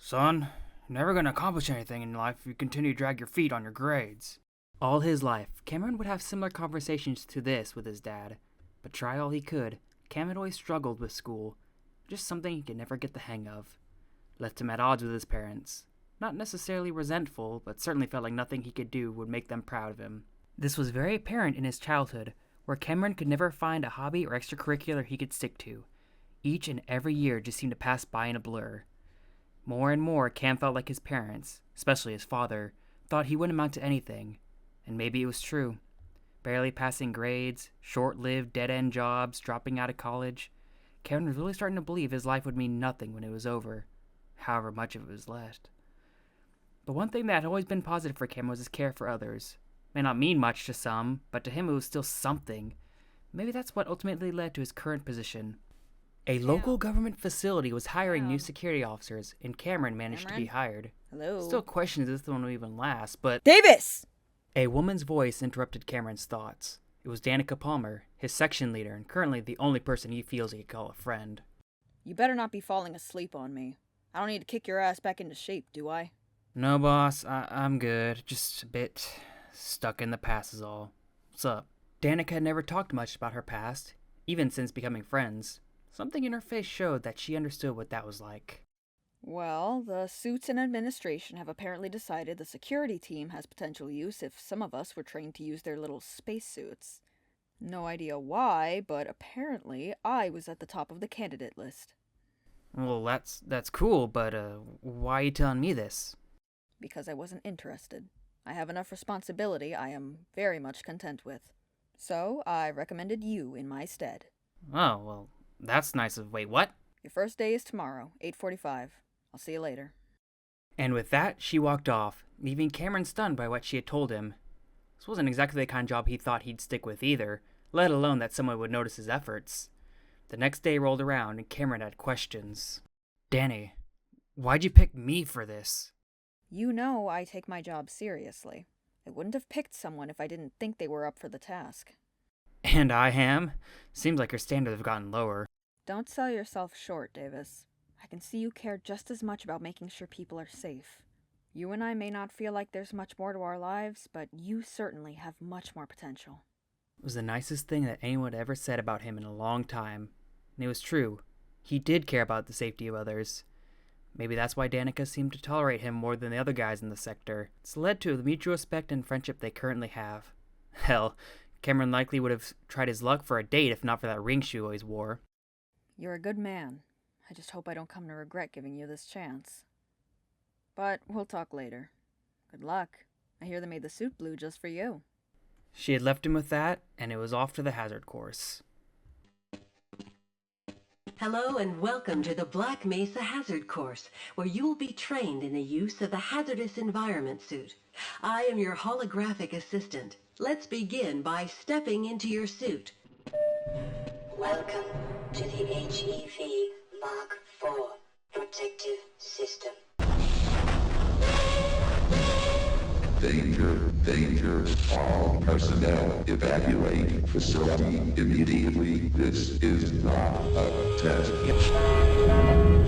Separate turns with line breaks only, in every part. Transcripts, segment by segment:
Son, you're never going to accomplish anything in life if you continue to drag your feet on your grades. All his life, Cameron would have similar conversations to this with his dad. But try all he could, Cam had always struggled with school. Just something he could never get the hang of. Left him at odds with his parents. Not necessarily resentful, but certainly felt like nothing he could do would make them proud of him. This was very apparent in his childhood, where Cameron could never find a hobby or extracurricular he could stick to. Each and every year just seemed to pass by in a blur. More and more, Cam felt like his parents, especially his father, thought he wouldn't amount to anything. And maybe it was true. Barely passing grades, short-lived dead-end jobs, dropping out of college. Cameron was really starting to believe his life would mean nothing when it was over, however much of it was left. But one thing that had always been positive for Cameron was his care for others. May not mean much to some, but to him it was still something. Maybe that's what ultimately led to his current position. A local government facility was hiring new security officers, and Cameron managed to be hired.
Hello?
Still questions if this one will even last, but...
Davis!
A woman's voice interrupted Cameron's thoughts. It was Danica Palmer, his section leader, and currently the only person he feels he could call a friend.
You better not be falling asleep on me. I don't need to kick your ass back into shape, do I?
No, boss, I'm good. Just a bit stuck in the past is all. What's up? Danica had never talked much about her past, even since becoming friends. Something in her face showed that she understood what that was like.
Well, the suits and administration have apparently decided the security team has potential use if some of us were trained to use their little spacesuits. No idea why, but apparently I was at the top of the candidate list.
Well, that's cool, but why are you telling me this?
Because I wasn't interested. I have enough responsibility I am very much content with. So, I recommended you in my stead.
Oh, well, that's nice of... Wait, what?
Your first day is tomorrow, 8:45. I'll see you later.
And with that, she walked off, leaving Cameron stunned by what she had told him. This wasn't exactly the kind of job he thought he'd stick with either, let alone that someone would notice his efforts. The next day rolled around, and Cameron had questions. Danny, why'd you pick me for this?
You know I take my job seriously. I wouldn't have picked someone if I didn't think they were up for the task.
And I am? Seems like your standards have gotten lower.
Don't sell yourself short, Davis. I can see you care just as much about making sure people are safe. You and I may not feel like there's much more to our lives, but you certainly have much more potential.
It was the nicest thing that anyone had ever said about him in a long time. And it was true. He did care about the safety of others. Maybe that's why Danica seemed to tolerate him more than the other guys in the sector. It's led to the mutual respect and friendship they currently have. Hell, Cameron likely would have tried his luck for a date if not for that ring she always wore.
You're a good man. I just hope I don't come to regret giving you this chance. But we'll talk later. Good luck. I hear they made the suit blue just for you.
She had left him with that, and it was off to the hazard course.
Hello and welcome to the Black Mesa Hazard Course, where you will be trained in the use of the hazardous environment suit. I am your holographic assistant. Let's begin by stepping into your suit.
Welcome to the HEV Mark IV Protective System.
Danger, danger. All personnel evacuate facility immediately. This is not a test.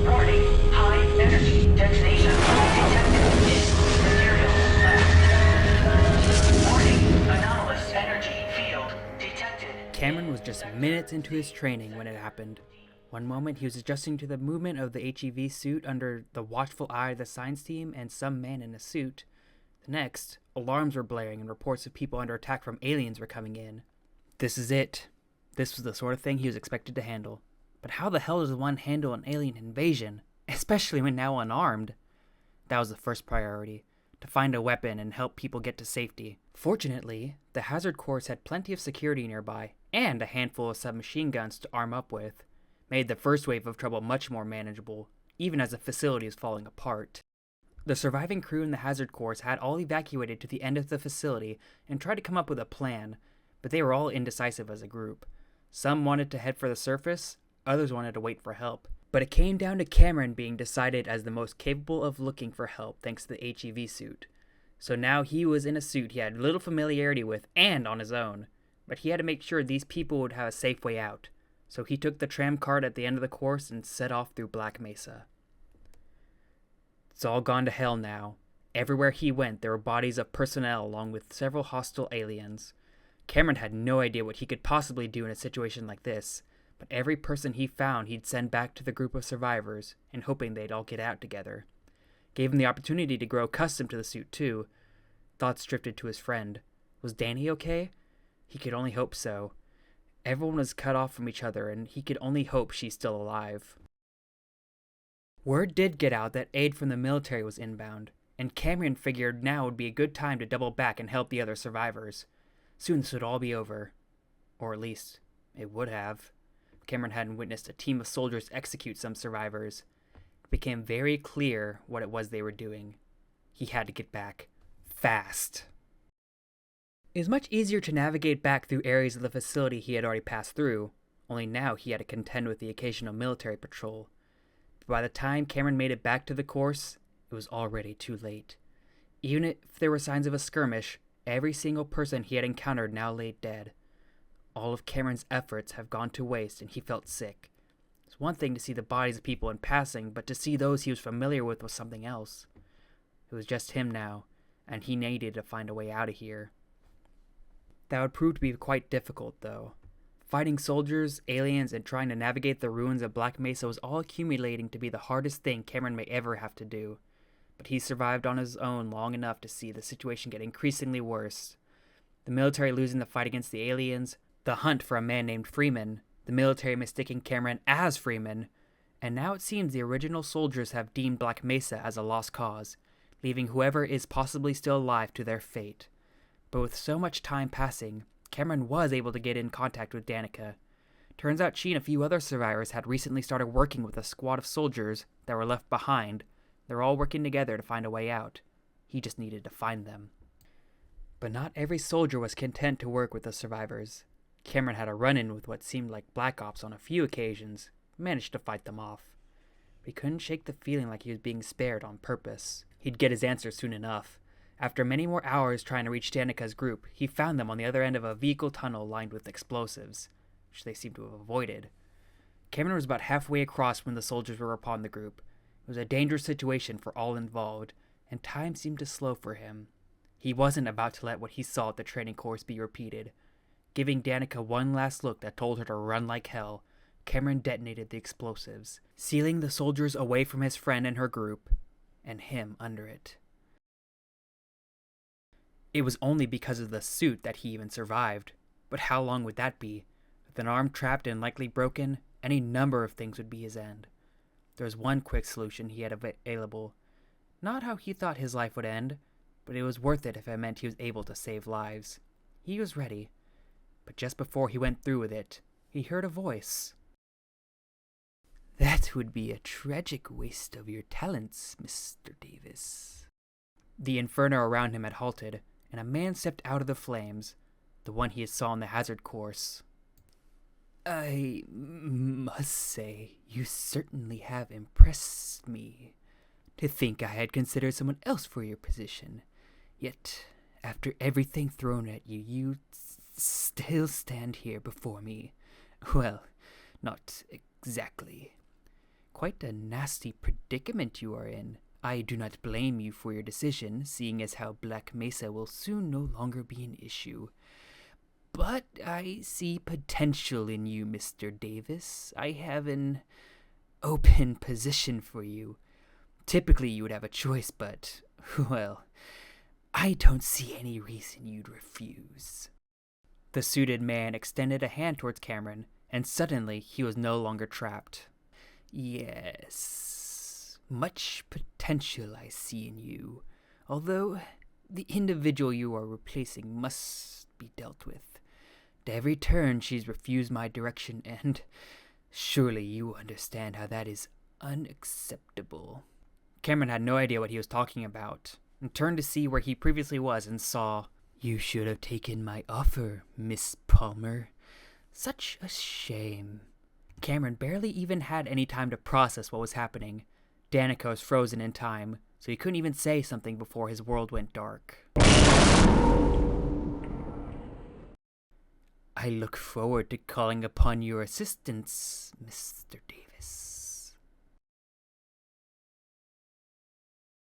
Warning, high energy detonation detected in material lab. Warning, anomalous energy field detected.
Cameron was just minutes into his training when it happened. One moment he was adjusting to the movement of the HEV suit under the watchful eye of the science team and some man in a suit. The next, alarms were blaring and reports of people under attack from aliens were coming in. This is it. This was the sort of thing he was expected to handle. But how the hell does one handle an alien invasion, especially when now unarmed? That was the first priority, to find a weapon and help people get to safety. Fortunately, the hazard course had plenty of security nearby, and a handful of submachine guns to arm up with. Made the first wave of trouble much more manageable, even as the facility was falling apart. The surviving crew in the hazard course had all evacuated to the end of the facility and tried to come up with a plan, but they were all indecisive as a group. Some wanted to head for the surface, others wanted to wait for help. But it came down to Cameron being decided as the most capable of looking for help thanks to the HEV suit. So now he was in a suit he had little familiarity with and on his own, but he had to make sure these people would have a safe way out. So he took the tram card at the end of the course and set off through Black Mesa. It's all gone to hell now. Everywhere he went, there were bodies of personnel along with several hostile aliens. Cameron had no idea what he could possibly do in a situation like this, but every person he found he'd send back to the group of survivors, in hoping they'd all get out together. Gave him the opportunity to grow accustomed to the suit too. Thoughts drifted to his friend. Was Danny okay? He could only hope so. Everyone was cut off from each other, and he could only hope she's still alive. Word did get out that aid from the military was inbound, and Cameron figured now would be a good time to double back and help the other survivors. Soon this would all be over. Or at least, it would have. Cameron hadn't witnessed a team of soldiers execute some survivors. It became very clear what it was they were doing. He had to get back. Fast. It was much easier to navigate back through areas of the facility he had already passed through, only now he had to contend with the occasional military patrol. But by the time Cameron made it back to the course, it was already too late. Even if there were signs of a skirmish, every single person he had encountered now lay dead. All of Cameron's efforts have gone to waste, and he felt sick. It's one thing to see the bodies of people in passing, but to see those he was familiar with was something else. It was just him now, and he needed to find a way out of here. That would prove to be quite difficult, though. Fighting soldiers, aliens, and trying to navigate the ruins of Black Mesa was all accumulating to be the hardest thing Cameron may ever have to do. But he survived on his own long enough to see the situation get increasingly worse. The military losing the fight against the aliens, the hunt for a man named Freeman, the military mistaking Cameron as Freeman, and now it seems the original soldiers have deemed Black Mesa as a lost cause, leaving whoever is possibly still alive to their fate. But with so much time passing, Cameron was able to get in contact with Danica. Turns out she and a few other survivors had recently started working with a squad of soldiers that were left behind. They're all working together to find a way out. He just needed to find them. But not every soldier was content to work with the survivors. Cameron had a run-in with what seemed like Black Ops on a few occasions, managed to fight them off. But he couldn't shake the feeling like he was being spared on purpose. He'd get his answer soon enough. After many more hours trying to reach Danica's group, he found them on the other end of a vehicle tunnel lined with explosives, which they seemed to have avoided. Cameron was about halfway across when the soldiers were upon the group. It was a dangerous situation for all involved, and time seemed to slow for him. He wasn't about to let what he saw at the training course be repeated. Giving Danica one last look that told her to run like hell, Cameron detonated the explosives, sealing the soldiers away from his friend and her group, and him under it. It was only because of the suit that he even survived, but how long would that be? With an arm trapped and likely broken, any number of things would be his end. There was one quick solution he had available. Not how he thought his life would end, but it was worth it if it meant he was able to save lives. He was ready. But just before he went through with it, he heard a voice. "That would be a tragic waste of your talents, Mr. Davis." The inferno around him had halted, and a man stepped out of the flames, the one he saw on the hazard course. "I must say, you certainly have impressed me. To think I had considered someone else for your position. Yet, after everything thrown at you, you still stand here before me. Well, not exactly. Quite a nasty predicament you are in. I do not blame you for your decision, seeing as how Black Mesa will soon no longer be an issue. But I see potential in you, Mr. Davis. I have an open position for you. Typically you would have a choice, but, well, I don't see any reason you'd refuse." The suited man extended a hand towards Cameron, and suddenly he was no longer trapped. "Yes, much potential I see in you, although the individual you are replacing must be dealt with. At every turn she's refused my direction, and surely you understand how that is unacceptable." Cameron had no idea what he was talking about, and turned to see where he previously was and saw, "You should have taken my offer, Miss Palmer. Such a shame." Cameron barely even had any time to process what was happening. Danica was frozen in time, so he couldn't even say something before his world went dark. "I look forward to calling upon your assistance, Mr. Davis."